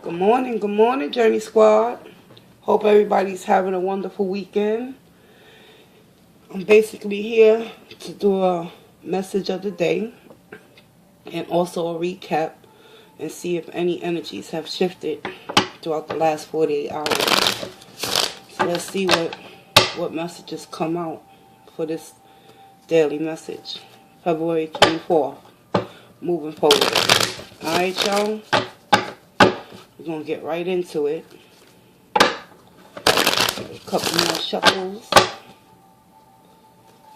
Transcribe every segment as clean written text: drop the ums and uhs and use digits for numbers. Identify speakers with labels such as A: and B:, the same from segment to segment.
A: Good morning, Journey Squad. Hope everybody's having a wonderful weekend. I'm basically here to do a message of the day and also a recap and see if any energies have shifted throughout the last 48 hours. So let's see what messages come out for this daily message. February 24th, moving forward. Alright, y'all? We're going to get right into it. A couple more shuffles.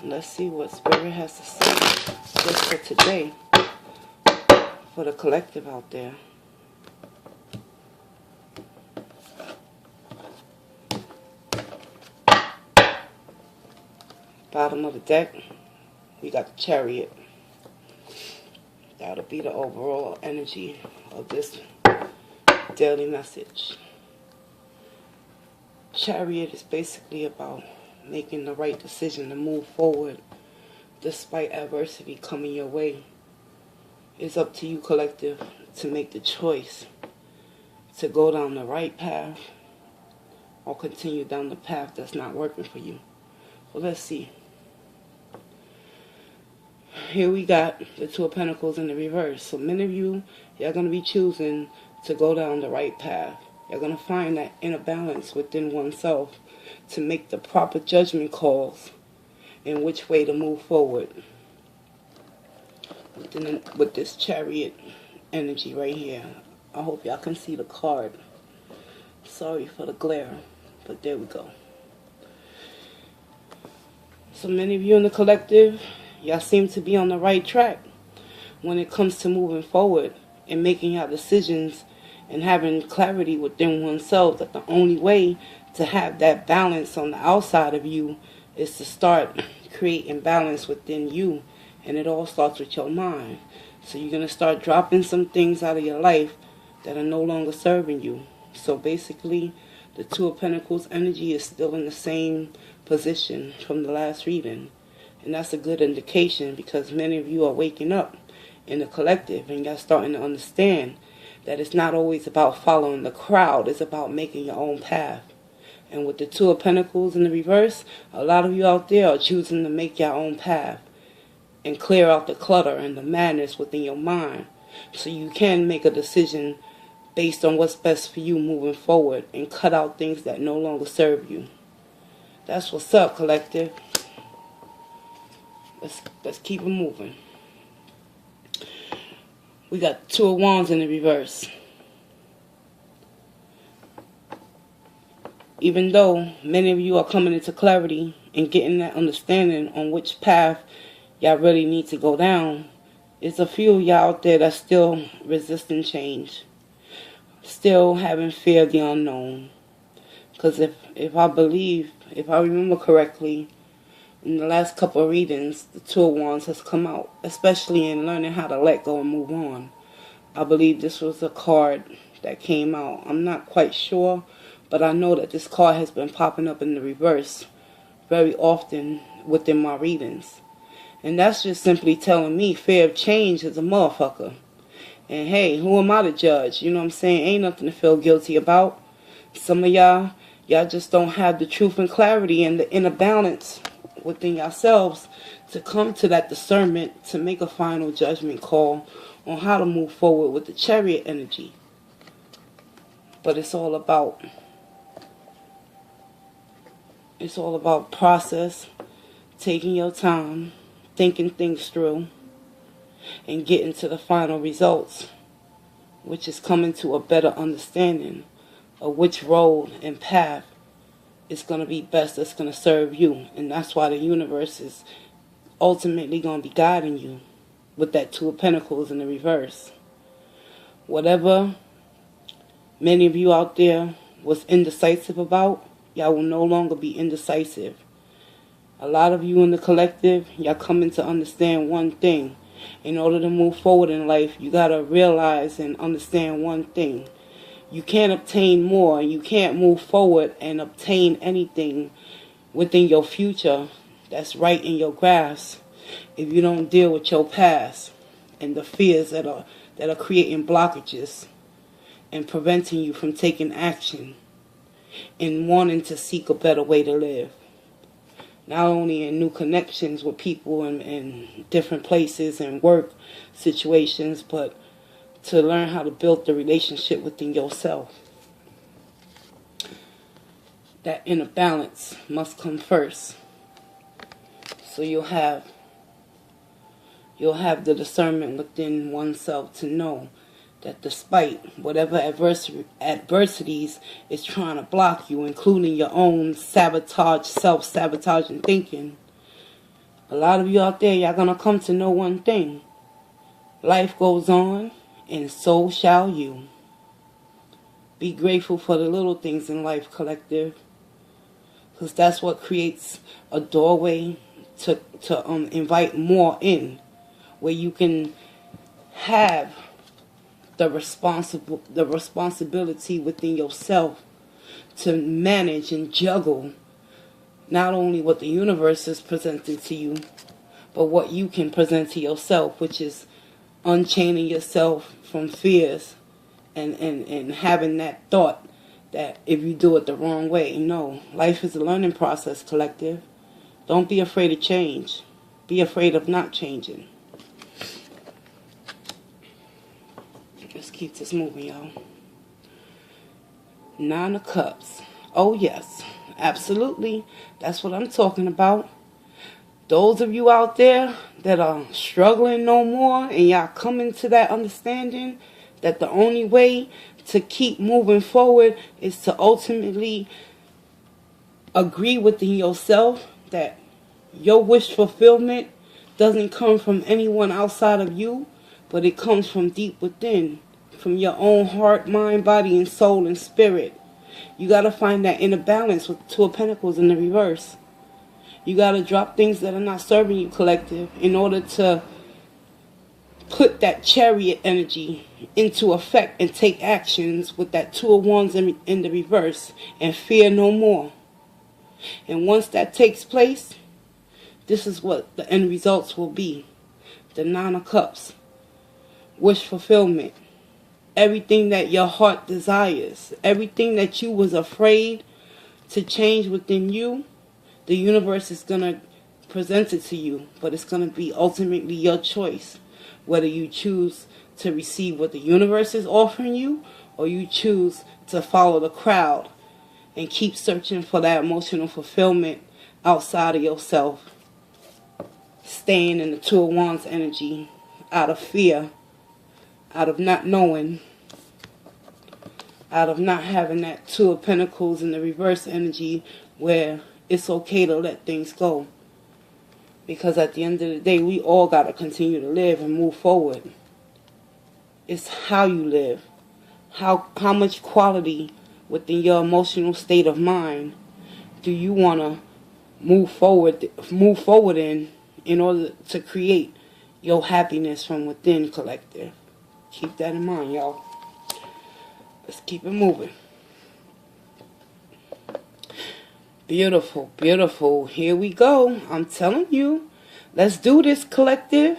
A: Let's see what Spirit has to say just for today, for the collective out there. Bottom of the deck, we got the chariot. That'll be the overall energy of this daily message. Chariot is basically about making the right decision to move forward despite adversity coming your way. It's up to you, collective, to make the choice to go down the right path or continue down the path that's not working for you. Well, let's see. Here we got the Two of Pentacles in the reverse. So many of you, you're going to be choosing to go down the right path. You're going to find that inner balance within oneself to make the proper judgment calls in which way to move forward. With this chariot energy right here. I hope y'all can see the card. Sorry for the glare, but there we go. So many of you in the collective, y'all seem to be on the right track when it comes to moving forward and making your decisions and having clarity within oneself that the only way to have that balance on the outside of you is to start creating balance within you. And it all starts with your mind. So you're going to start dropping some things out of your life that are no longer serving you. So basically, the Two of Pentacles energy is still in the same position from the last reading. And that's a good indication because many of you are waking up in the collective and you're starting to understand that it's not always about following the crowd. It's about making your own path. And with the Two of Pentacles in the reverse, a lot of you out there are choosing to make your own path and clear out the clutter and the madness within your mind so you can make a decision based on what's best for you moving forward and cut out things that no longer serve you. That's what's up, collective. Let's keep it moving. We got Two of Wands in the reverse. Even though many of you are coming into clarity and getting that understanding on which path y'all really need to go down, there's a few of y'all out there that's still resisting change. Still having fear of the unknown. Because if I remember correctly, in the last couple of readings, the Two of Wands has come out, especially in learning how to let go and move on. I believe this was a card that came out. I'm not quite sure, but I know that this card has been popping up in the reverse very often within my readings. And that's just simply telling me fear of change is a motherfucker. And hey, who am I to judge? You know what I'm saying? Ain't nothing to feel guilty about. Some of y'all just don't have the truth and clarity and the inner balance within yourselves to come to that discernment to make a final judgment call on how to move forward with the chariot energy. But it's all about process, taking your time, thinking things through, and getting to the final results, which is coming to a better understanding of which road and path is going to be best, that's going to serve you. And that's why the universe is ultimately going to be guiding you with that Two of Pentacles in the reverse. Whatever many of you out there was indecisive about, y'all will no longer be indecisive. A lot of you in the collective, y'all coming to understand one thing. In order to move forward in life, you got to realize and understand one thing. You can't obtain more. You can't move forward and obtain anything within your future that's right in your grasp if you don't deal with your past and the fears that are creating blockages and preventing you from taking action and wanting to seek a better way to live. Not only in new connections with people in different places and work situations, but to learn how to build the relationship within yourself. That inner balance must come first. So you'll have the discernment within oneself to know that despite whatever adversities is trying to block you, including your own self-sabotaging thinking, a lot of you out there, y'all gonna come to know one thing. Life goes on, and so shall you. Be grateful for the little things in life, collective, because that's what creates a doorway to invite more in, where you can have the responsibility within yourself to manage and juggle not only what the universe is presenting to you, but what you can present to yourself, which is unchaining yourself from fears and having that thought that if you do it the wrong way. No, life is a learning process, collective. Don't be afraid of change. Be afraid of not changing. Let's keep this moving, y'all. 9 of Cups. Oh, yes. Absolutely. That's what I'm talking about. Those of you out there that are struggling no more and y'all coming to that understanding that the only way to keep moving forward is to ultimately agree within yourself that your wish fulfillment doesn't come from anyone outside of you, but it comes from deep within, from your own heart, mind, body, and soul and spirit. You got to find that inner balance with 2 of Pentacles in the reverse. You got to drop things that are not serving you, collective, in order to put that chariot energy into effect and take actions with that 2 of Wands in the reverse and fear no more. And once that takes place, this is what the end results will be. The 9 of Cups. Wish fulfillment. Everything that your heart desires. Everything that you was afraid to change within you, the universe is going to present it to you. But it's going to be ultimately your choice. Whether you choose to receive what the universe is offering you, or you choose to follow the crowd and keep searching for that emotional fulfillment outside of yourself. Staying in the 2 of Wands energy out of fear, out of not knowing, out of not having that 2 of Pentacles in the reverse energy where it's okay to let things go. Because at the end of the day, we all got to continue to live and move forward. It's how you live. How much quality within your emotional state of mind do you want to move forward in order to create your happiness from within, collective. Keep that in mind, y'all. Let's keep it moving. Beautiful, beautiful. Here we go. I'm telling you. Let's do this, collective.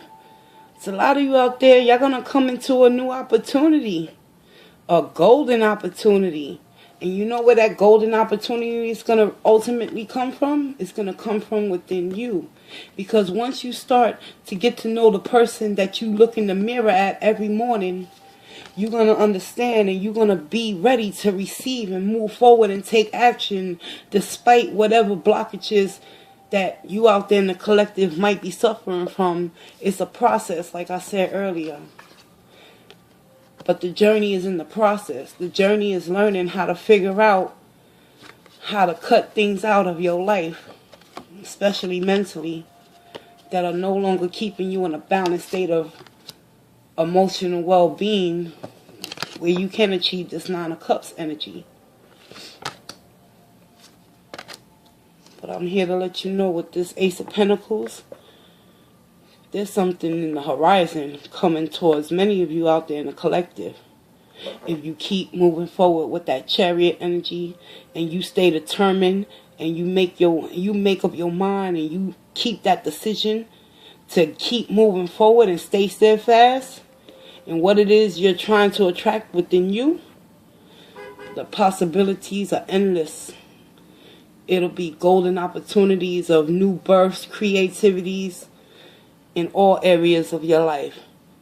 A: There's a lot of you out there. Y'all going to come into a new opportunity. A golden opportunity. And you know where that golden opportunity is going to ultimately come from? It's going to come from within you. Because once you start to get to know the person that you look in the mirror at every morning, you're going to understand and you're going to be ready to receive and move forward and take action despite whatever blockages that you out there in the collective might be suffering from. It's a process, like I said earlier. But the journey is in the process. The journey is learning how to figure out how to cut things out of your life, especially mentally, that are no longer keeping you in a balanced state of emotional well-being where you can achieve this 9 of Cups energy. But I'm here to let you know with this Ace of Pentacles, there's something in the horizon coming towards many of you out there in the collective. If you keep moving forward with that chariot energy and you stay determined and you make up your mind and you keep that decision to keep moving forward and stay steadfast in what it is you're trying to attract within you, The possibilities are endless. It'll be golden opportunities of new births, creativities in all areas of your life.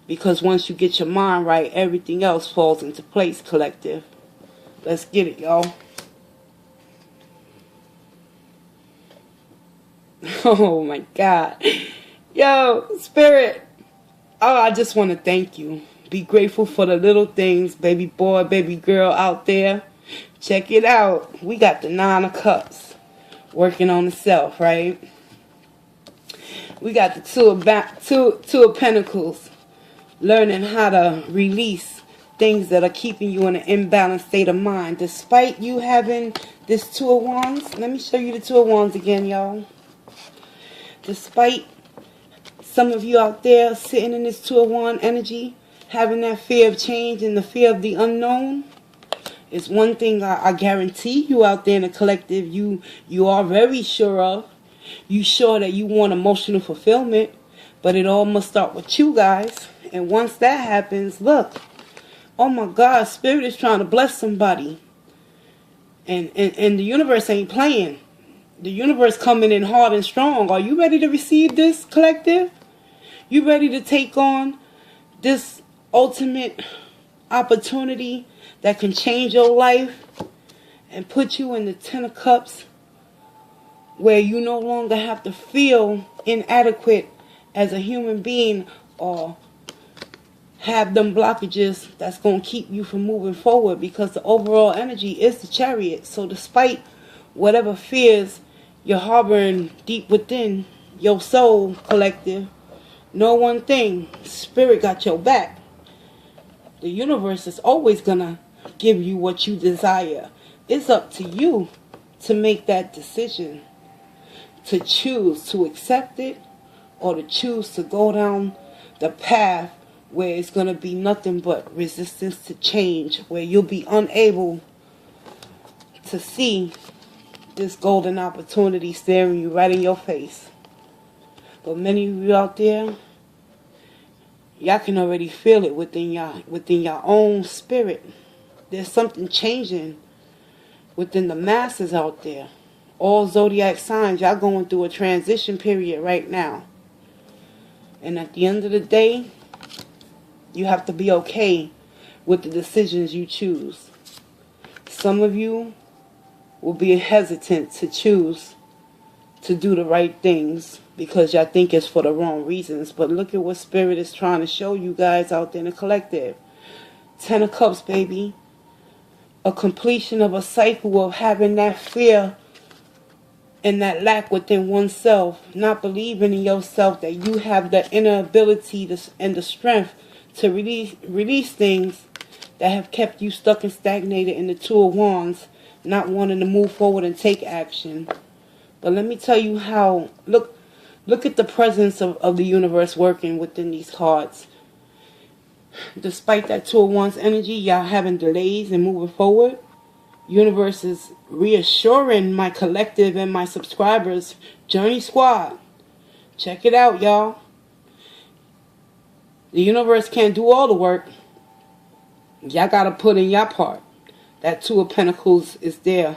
A: Because once you get your mind right, everything else falls into place, collective. Let's get it, y'all. Oh my God. Yo, Spirit. Oh, I just want to thank you. Be grateful for the little things, baby boy, baby girl out there. Check it out. We got the 9 of Cups working on the self, right? We got the two of Pentacles learning how to release things that are keeping you in an imbalanced state of mind. Despite you having this 2 of Wands, let me show you the 2 of Wands again, y'all. Despite some of you out there sitting in this 2 of Wands energy, having that fear of change and the fear of the unknown, it's one thing I guarantee you out there in the collective, you are very sure of. You sure that you want emotional fulfillment, but it all must start with you guys. And once that happens, look, oh my God, Spirit is trying to bless somebody. And the universe ain't playing. The universe coming in hard and strong. Are you ready to receive this, collective? You ready to take on this ultimate opportunity that can change your life and put you in the 10 of Cups, where you no longer have to feel inadequate as a human being or have them blockages that's going to keep you from moving forward, because the overall energy is the chariot. So despite whatever fears you're harboring deep within your soul, collective, know one thing: Spirit got your back. The universe is always going to give you what you desire. It's up to you to make that decision, to choose to accept it or to choose to go down the path where it's going to be nothing but resistance to change, where you'll be unable to see this golden opportunity staring you right in your face. But many of you out there, y'all can already feel it within your own spirit. There's something changing within the masses out there. All zodiac signs, y'all going through a transition period right now. And at the end of the day, you have to be okay with the decisions you choose. Some of you will be hesitant to choose to do the right things because y'all think it's for the wrong reasons. But look at what Spirit is trying to show you guys out there in the collective. 10 of Cups, baby. A completion of a cycle of having that fear and that lack within oneself. Not believing in yourself that you have the inner ability and the strength to release things that have kept you stuck and stagnated in the 2 of Wands. Not wanting to move forward and take action. But let me tell you how, look at the presence of the universe working within these cards. Despite that 2 of Wands energy, y'all having delays in moving forward, universe is reassuring my collective and my subscribers, Journey Squad. Check it out, y'all. The universe can't do all the work. Y'all got to put in your part. That 2 of Pentacles is there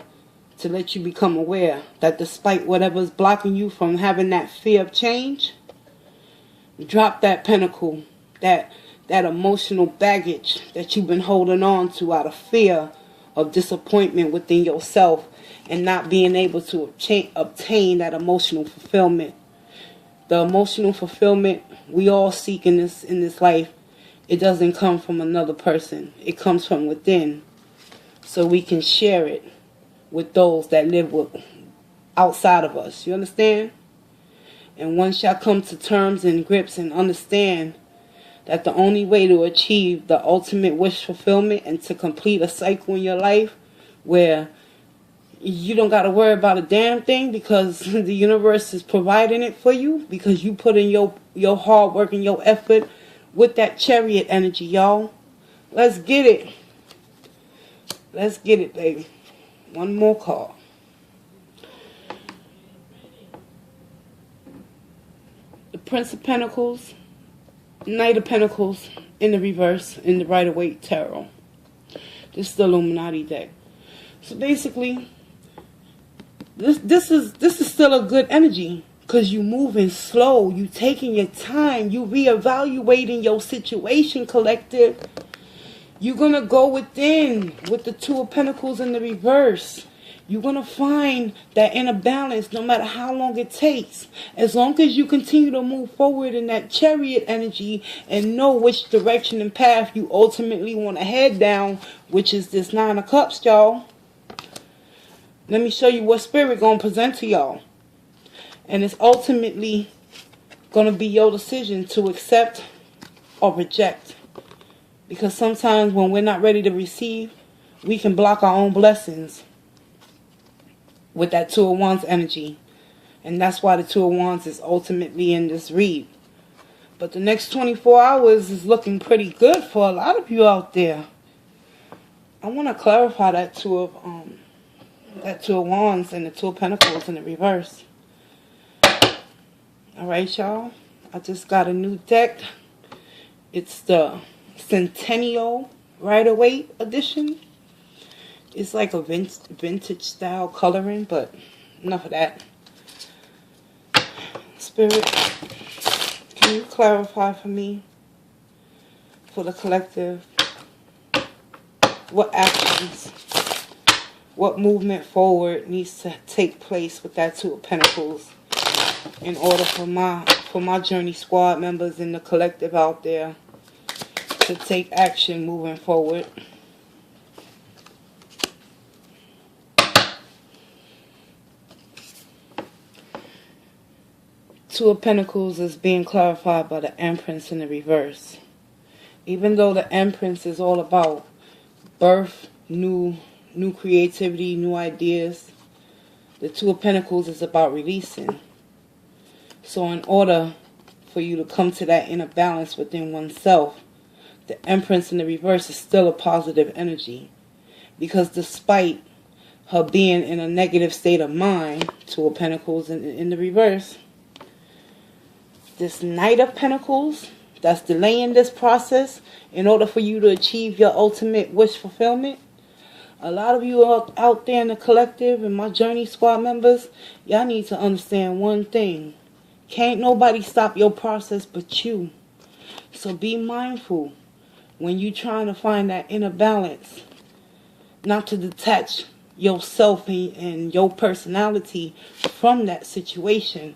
A: to let you become aware that despite whatever's blocking you from having that fear of change, drop that pentacle, that emotional baggage that you've been holding on to out of fear of disappointment within yourself and not being able to obtain that emotional fulfillment. The emotional fulfillment we all seek in this life, it doesn't come from another person. It comes from within. So we can share it with those that live outside of us. You understand? And once y'all come to terms and grips and understand that the only way to achieve the ultimate wish fulfillment and to complete a cycle in your life where you don't got to worry about a damn thing because the universe is providing it for you, because you put in your hard work and your effort with that chariot energy, y'all. Let's get it. Let's get it, baby. One more call. The Prince of Pentacles, Knight of Pentacles in the reverse in the Rider-Waite Tarot. This is the Illuminati deck. So basically, this is still a good energy. Because you moving slow. You taking your time. You reevaluating your situation, collective. You're going to go within with the Two of Pentacles in the reverse. You're going to find that inner balance no matter how long it takes. As long as you continue to move forward in that chariot energy and know which direction and path you ultimately want to head down, which is this Nine of Cups, y'all. Let me show you what Spirit going to present to y'all. And it's ultimately going to be your decision to accept or reject. Because sometimes when we're not ready to receive, we can block our own blessings with that Two of Wands energy. And that's why the Two of Wands is ultimately in this read. But the next 24 hours is looking pretty good for a lot of you out there. I want to clarify that Two of Wands and the Two of Pentacles in the reverse. Alright, y'all. I just got a new deck. It's the Centennial Rider-Waite edition. It's like a vintage style coloring, but enough of that. Spirit, can you clarify for me, for the collective, what actions, what movement forward needs to take place with that Two of Pentacles in order for my Journey Squad members in the collective out there to take action moving forward. Two of Pentacles is being clarified by the Empress in the reverse. Even though the Empress is all about birth, new creativity, new ideas, the Two of Pentacles is about releasing. So in order for you to come to that inner balance within oneself, the Empress in the reverse is still a positive energy. Because despite her being in a negative state of mind, Two of Pentacles in the reverse, this Knight of Pentacles that's delaying this process in order for you to achieve your ultimate wish fulfillment. A lot of you out there in the collective and my Journey Squad members, y'all need to understand one thing. Can't nobody stop your process but you. So be mindful when you're trying to find that inner balance, not to detach yourself and your personality from that situation,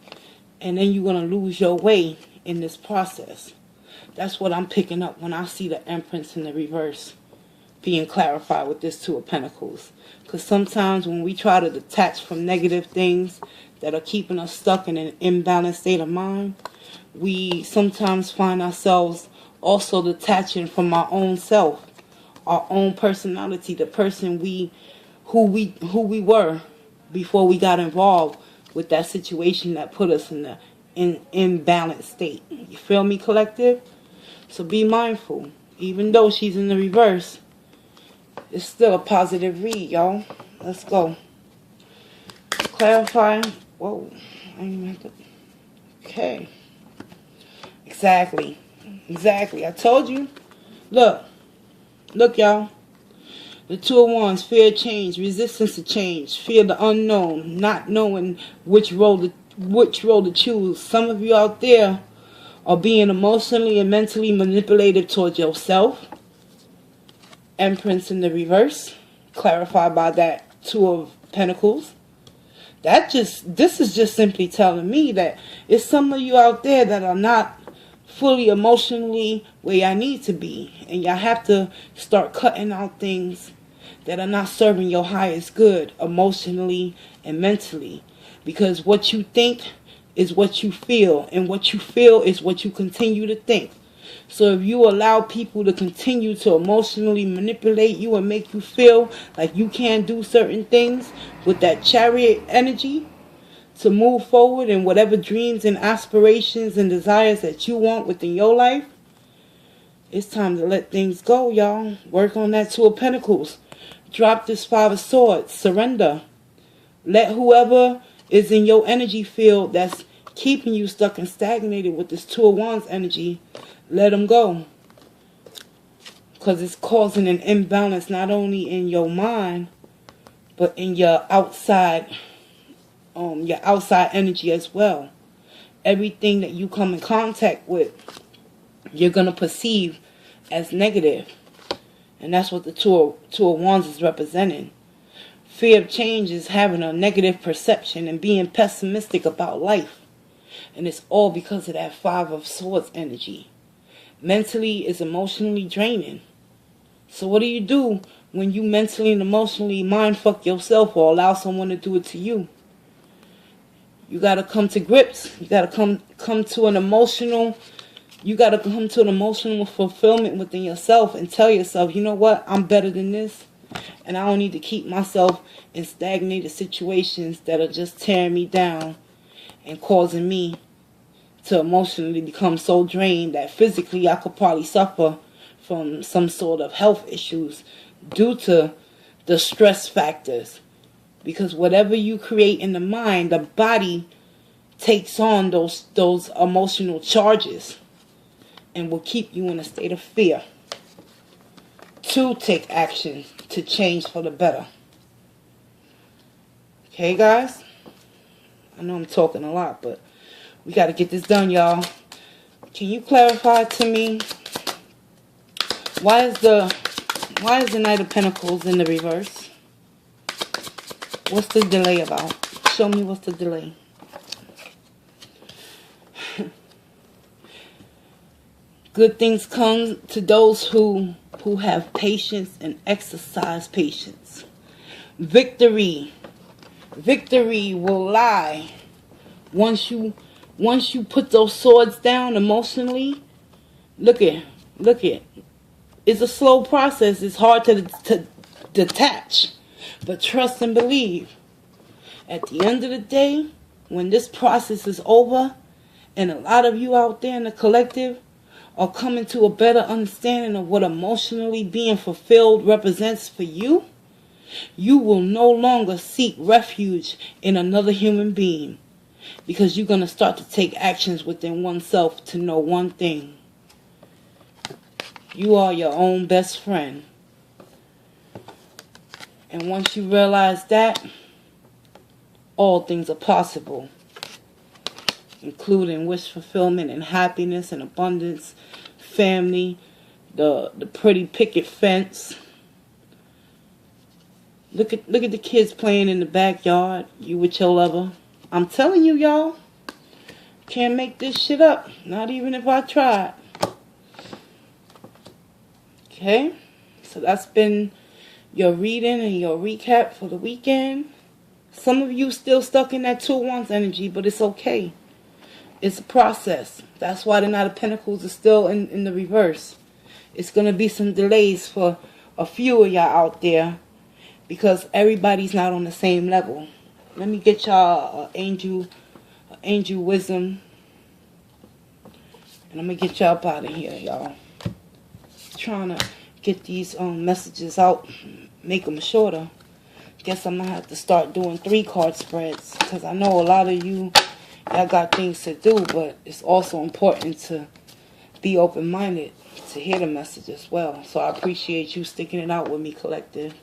A: and then you're going to lose your way in this process. That's what I'm picking up when I see the Empress in the reverse being clarified with this Two of Pentacles. Because sometimes when we try to detach from negative things that are keeping us stuck in an imbalanced state of mind, we sometimes find ourselves also detaching from our own self, our own personality, the person who we were before we got involved with that situation that put us in the imbalanced state. You feel me, collective? So be mindful. Even though she's in the reverse, it's still a positive read, y'all. Let's go. Clarify. Whoa. I didn't even have to. Okay. Exactly. I told you. Look, y'all. The Two of Wands, fear of change, resistance to change, fear of the unknown, not knowing which road to choose. Some of you out there are being emotionally and mentally manipulated towards yourself. Empress in the reverse, clarified by that Two of Pentacles. This is just simply telling me that it's some of you out there that are not fully emotionally where y'all need to be, and y'all have to start cutting out things that are not serving your highest good emotionally and mentally, because what you think is what you feel, and what you feel is what you continue to think. So if you allow people to continue to emotionally manipulate you and make you feel like you can't do certain things with that chariot energy to move forward in whatever dreams and aspirations and desires that you want within your life, it's time to let things go, y'all. Work on that Two of Pentacles. Drop this Five of Swords. Surrender. Let whoever is in your energy field that's keeping you stuck and stagnated with this Two of Wands energy, let them go. Because it's causing an imbalance not only in your mind, but in your outside energy as well. Everything that you come in contact with, you're going to perceive as negative. And that's what the Two of Wands is representing. Fear of change is having a negative perception and being pessimistic about life. And it's all because of that Five of Swords energy. Mentally is emotionally draining. So what do you do when you mentally and emotionally mindfuck yourself or allow someone to do it to you? You got to come to grips. You got to come to an emotional, fulfillment within yourself and tell yourself, you know what, I'm better than this. And I don't need to keep myself in stagnated situations that are just tearing me down and causing me to emotionally become so drained that physically I could probably suffer from some sort of health issues due to the stress factors. Because whatever you create in the mind, the body takes on those emotional charges and will keep you in a state of fear to take action to change for the better. Okay, guys? I know I'm talking a lot, but we got to get this done, y'all. Can you clarify to me why is the Knight of Pentacles in the reverse? What's the delay about? Show me what's the delay. Good things come to those who have patience and exercise patience. Victory will lie once you put those swords down emotionally. Look at. It's a slow process. It's hard to detach. But trust and believe. At the end of the day, when this process is over, and a lot of you out there in the collective are coming to a better understanding of what emotionally being fulfilled represents for you, you will no longer seek refuge in another human being. Because you're going to start to take actions within oneself to know one thing. You are your own best friend. And once you realize that, all things are possible, including wish fulfillment and happiness and abundance, family, the pretty picket fence. Look at the kids playing in the backyard, you with your lover. I'm telling you, y'all, can't make this shit up, not even if I tried. Okay, so that's been your reading and your recap for the weekend. Some of you still stuck in that Two of Wands energy, but it's okay. It's a process. That's why the Knight of Pentacles is still in the reverse. It's going to be some delays for a few of y'all out there because everybody's not on the same level. Let me get y'all angel wisdom. And I'm going to get y'all up out of here, y'all. Trying to get these messages out, make them shorter. Guess I'm going to have to start doing 3-card spreads because I know a lot of you, y'all got things to do, but it's also important to be open-minded to hear the message as well. So I appreciate you sticking it out with me, collective.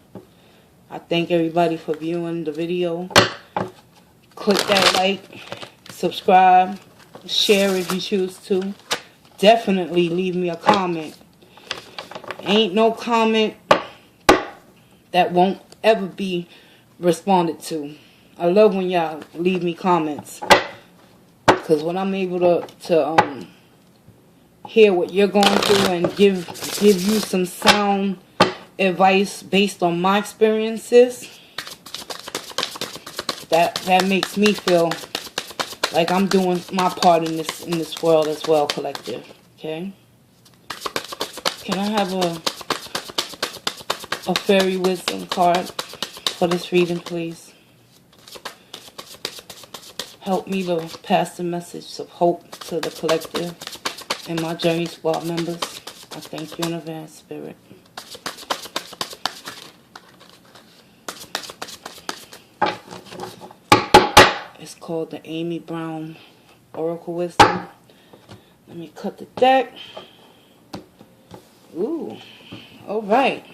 A: I thank everybody for viewing the video. Click that like, subscribe, share if you choose to. Definitely leave me a comment. Ain't no comment that won't ever be responded to. I love when y'all leave me comments, because when I'm able to hear what you're going through and give you some sound advice based on my experiences, that makes me feel like I'm doing my part in this world as well, collective. Okay. Can I have a fairy wisdom card for this reading, please? Help me to pass the message of hope to the collective and my Journey Squad members. I thank you in advance, Spirit. It's called the Amy Brown Oracle Wisdom. Let me cut the deck. Ooh, all right.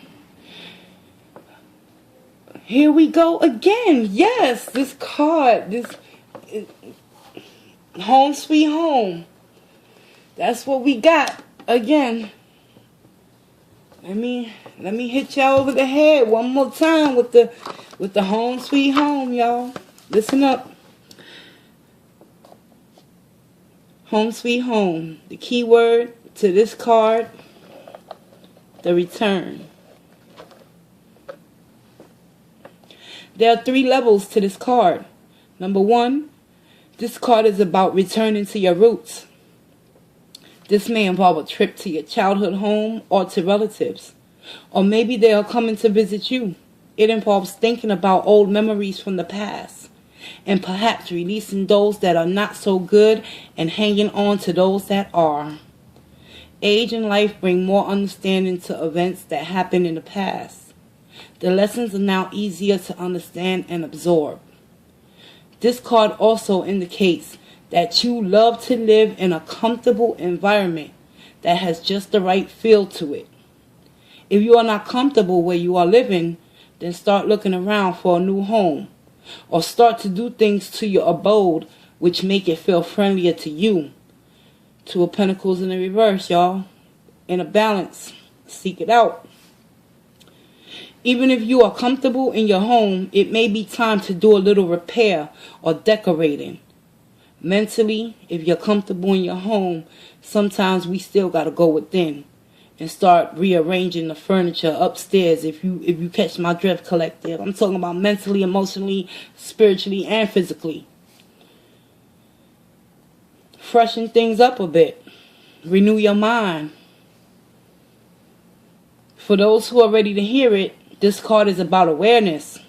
A: Here we go again. Yes, this card, this home sweet home. That's what we got again. Let me hit y'all over the head one more time with the home sweet home, y'all. Listen up. Home sweet home. The key word to this card, the return. There are 3 levels to this card. Number 1, this card is about returning to your roots. This may involve a trip to your childhood home or to relatives. Or maybe they are coming to visit you. It involves thinking about old memories from the past. And perhaps releasing those that are not so good and hanging on to those that are. Age and life bring more understanding to events that happened in the past. The lessons are now easier to understand and absorb. This card also indicates that you love to live in a comfortable environment that has just the right feel to it. If you are not comfortable where you are living, then start looking around for a new home, or start to do things to your abode which make it feel friendlier to you. 2 of Pentacles in the reverse, y'all. In a balance. Seek it out. Even if you are comfortable in your home, it may be time to do a little repair or decorating. Mentally, if you're comfortable in your home, sometimes we still got to go within and start rearranging the furniture upstairs. If you catch my drift, collective. I'm talking about mentally, emotionally, spiritually, and physically. Freshen things up a bit. Renew your mind. For those who are ready to hear it, this card is about awareness.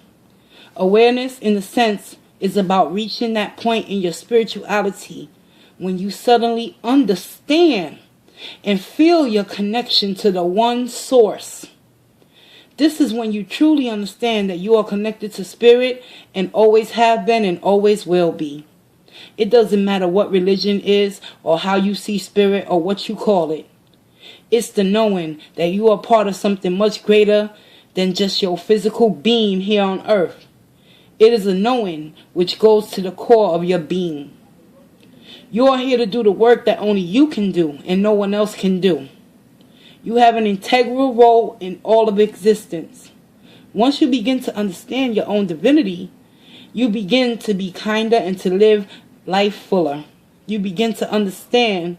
A: Awareness, in a sense, is about reaching that point in your spirituality when you suddenly understand and feel your connection to the one source. This is when you truly understand that you are connected to spirit and always have been and always will be. It doesn't matter what religion is or how you see spirit or what you call it. It's the knowing that you are part of something much greater than just your physical being here on earth. It is a knowing which goes to the core of your being. You are here to do the work that only you can do and no one else can do. You have an integral role in all of existence. Once you begin to understand your own divinity, you begin to be kinder and to live life fuller. You begin to understand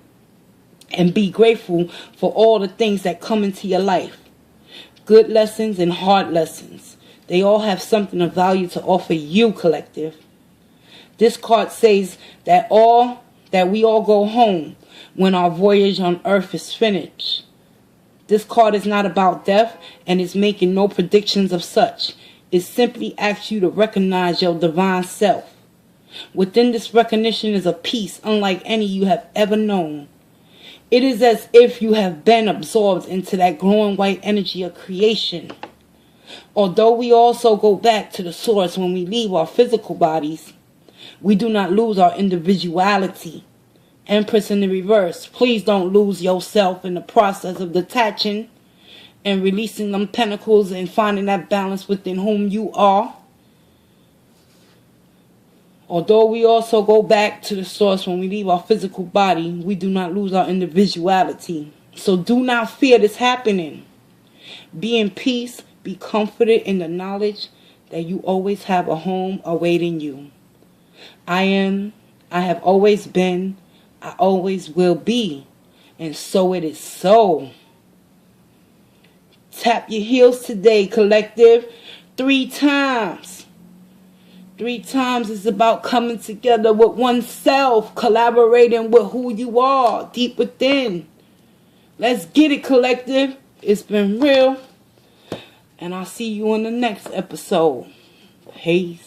A: and be grateful for all the things that come into your life. Good lessons and hard lessons. They all have something of value to offer you, collective. This card says that we all go home when our voyage on earth is finished. This card is not about death and is making no predictions of such. It simply asks you to recognize your divine self. Within this recognition is a peace unlike any you have ever known. It is as if you have been absorbed into that glowing white energy of creation. Although we also go back to the source when we leave our physical bodies, we do not lose our individuality. Empress in the reverse, please don't lose yourself in the process of detaching and releasing them pentacles and finding that balance within whom you are. Although we also go back to the source when we leave our physical body, we do not lose our individuality. So do not fear this happening. Be in peace, be comforted in the knowledge that you always have a home awaiting you. I have always been, I always will be, and so it is so. Tap your heels today, collective, 3 times. 3 times is about coming together with oneself, collaborating with who you are deep within. Let's get it, collective. It's been real. And I'll see you in the next episode. Peace.